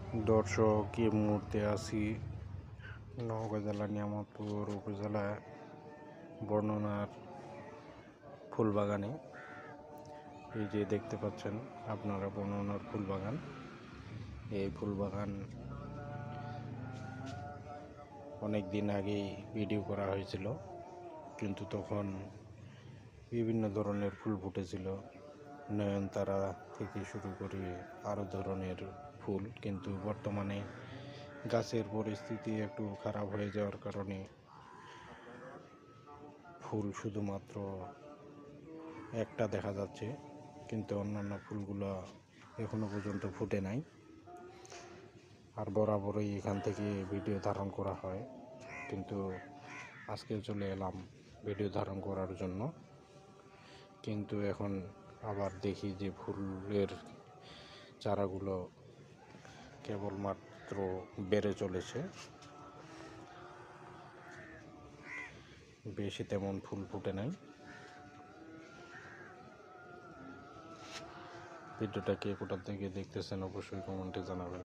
দর্শক, এই মুহূর্তে আছি নওগাঁ জেলা নিয়ামতপুর উপজেলা বর্ণনার ফুলবাগানে। এই যে দেখতে পাচ্ছেন আপনারা বর্ণনার ফুলবাগান। এই ফুলবাগান অনেক দিন আগেই ভিডিও করা হয়েছিল, কিন্তু তখন বিভিন্ন ধরনের ফুল ফুটেছিল, নয়নতারা থেকে শুরু করে আরও ধরনের ফুল। কিন্তু বর্তমানে গাছের পরিস্থিতি একটু খারাপ হয়ে যাওয়ার কারণে ফুল শুধুমাত্র একটা দেখা যাচ্ছে, কিন্তু অন্যান্য ফুলগুলো এখনো পর্যন্ত ফুটে নাই। আর বরাবরই এখান থেকে ভিডিও ধারণ করা হয়, কিন্তু আজকে চলে এলাম ভিডিও ধারণ করার জন্য। কিন্তু এখন আবার দেখি যে ফুলের চারাগুলো কেবলমাত্র বেড়ে চলেছে, বেশি তেমন ফুল ফুটে নাই। ভিডিওটা কে কোথা থেকে দেখতেছেন অবশ্যই কমেন্টে জানাবেন।